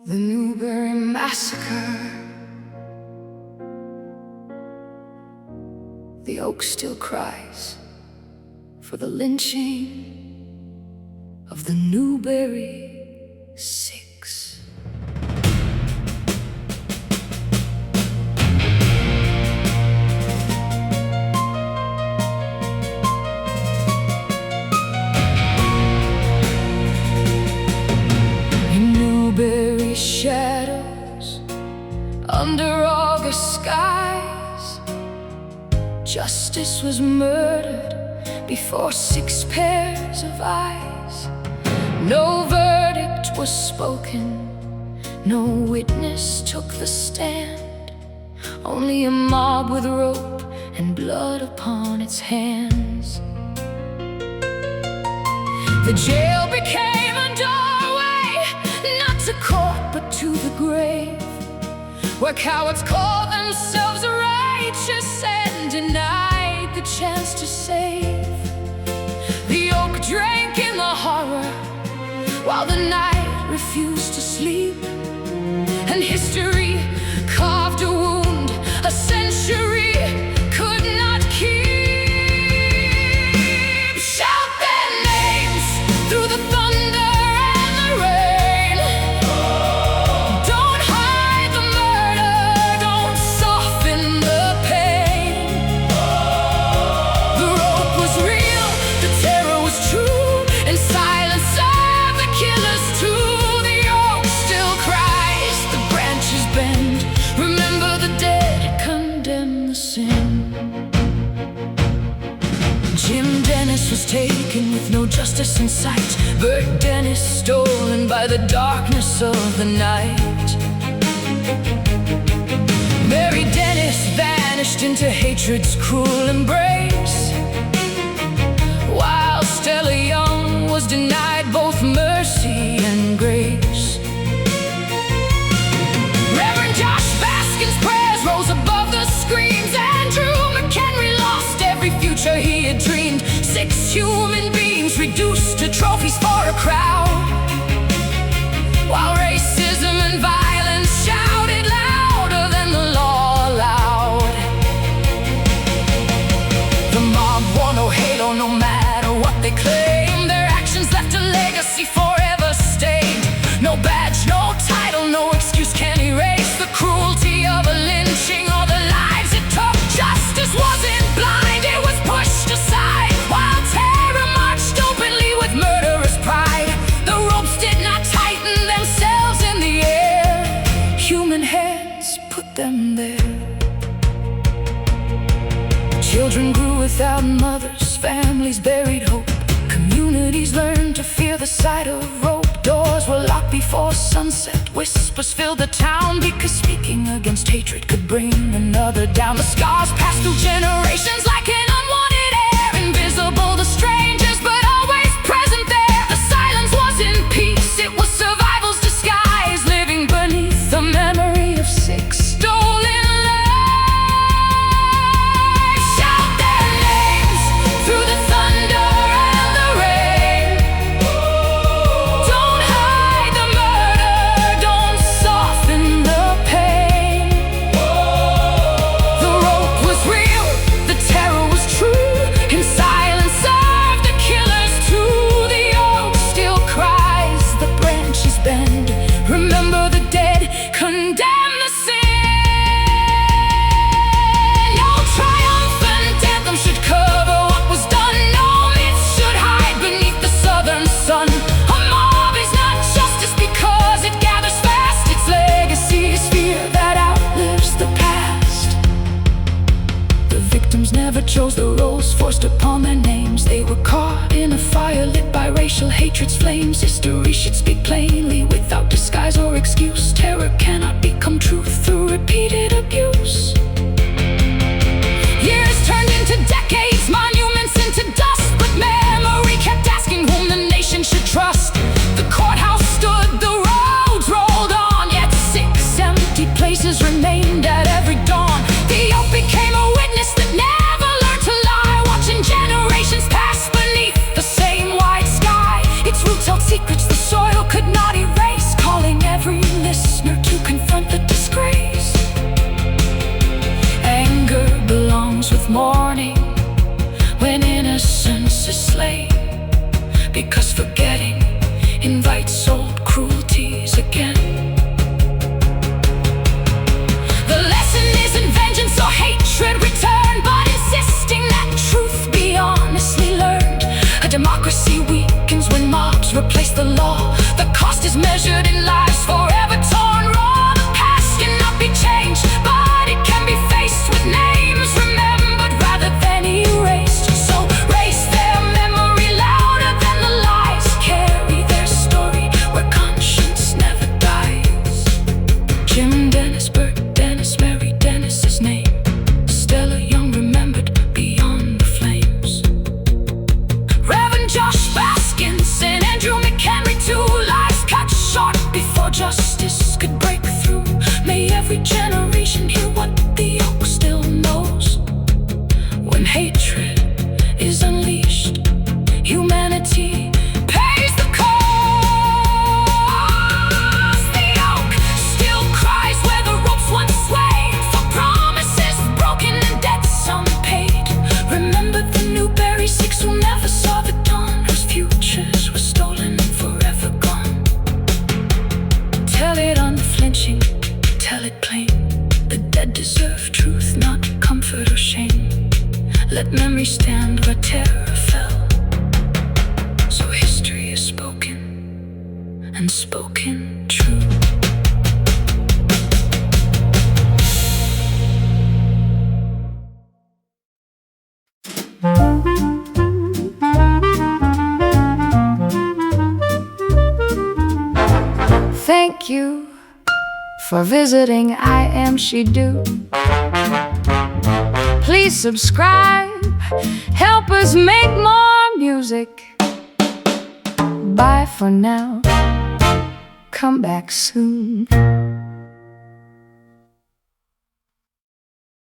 The Newberry Massacre. The Oak Still Cries for the lynching of the Newberry Six. In Newberry shadows, under August skies, justice was murdered before 6 pairs of eyes. No verdict was spoken, no witness took the stand, only a mob with rope and blood upon its hands. The jail became a doorway, not to court but to the grave, where cowards call themselves righteous and denied the chance to save. The oak drank in the horror while the night refused to sleep, and history carved a wound a century could not keep. Shout their names through the thunder and the rain. Don't hide the murder, don't soften the pain. The rope was real, the terror was true, and silence served the killers too. The oak still cries, the branches bend. Remember the dead, condemn the sin. Jim Dennis was taken with no justice in sight. Bert Dennis stolen by the darkness of the night. Mary Dennis vanished into hatred's cruel embrace, while Stella Young was denied both mercy and grace. Reverend Josh Baskin's prayers rose above the screams, and Drew McHenry lost every future he had dreamed. 6 human beings reduced to trophies for a crowd, while racism and violence shouted louder than the law allowed. The mob wore no halo, no matter what they claimed. Their actions left a legacy forever stained. No badge, no title, no excuse can erase the cruelty of a lynching or the lives it took. Justice wasn't blind, it was pushed aside, while terror marched openly with murderous pride. The ropes did not tighten themselves in the air, human hands put them there. Children grew without mothers, families buried hope, communities learned to fear the sight of rope. Doors were locked before sunset, whispers filled the town, because speaking against hatred could bring another down. The scars passed through generations like an unwanted air, invisible to strangers but always present there. The silence wasn't peace, it was survival's disguise, living beneath the memory of 6 stolen lives. Shout their names through the thunder and the rain. Don't hide the murder, don't soften the pain. The rope was real, the terror was true, and silence served the killers too. The oak still cries, the branches bend. Remember the dead, condemn the sin. No triumphant anthem should cover what was done, no myth should hide beneath the southern sun. A mob is not justice because it gathers fast, its legacy is fear that outlives the past. The victims never chose the roles forced upon their names. They were caught in a fire lit by racial hatred's flames. History should speak plainly without disguise or excuse. Terror cannot become truth through repeated abuse. Years turned into decades, monuments into dust, but memory kept asking whom the nation should trust. The courthouse stood, the roads rolled on, yet 6 empty places remained at every dawn. The oak became a witness that never learned to lie, watching generations pass beneath the same white sky. Its roots held secrets the soil could not erase, calling every listener of mourning when innocence is slain, because forgetting invites old cruelties again. The lesson isn't vengeance or hatred return, but insisting that truth be honestly learned. A democracy weakens when mobs replace the law. The cost is measured in lives forever torn raw. The past cannot be changed, but it can be faced with names remembered rather than erased. So raise their memory louder than the lies. Carry their story where conscience never dies. Jim Dennis, Bert Dennis, Mary Dennis's name. Stella Young remembered beyond the flames. Reverend Josh Baskins and Andrew McHenry, 2 lives cut short before justice could break through. May every generation hear what the oak still knows. When hatred is unleashed, humanity pays the cost. The oak still cries where the ropes once swayed, for promises broken and debts unpaid. Remember the Newberry Six who never saw the dawn, whose futures were stolen and forever gone. Tell it unflinching, tell it plain. The dead deserve truth, not comfort or shame. Let memory stand where terror fell. So history is spoken, and spoken true. Thank you for visiting iamshedo. Please subscribe, help us make more music. Bye for now, come back soon.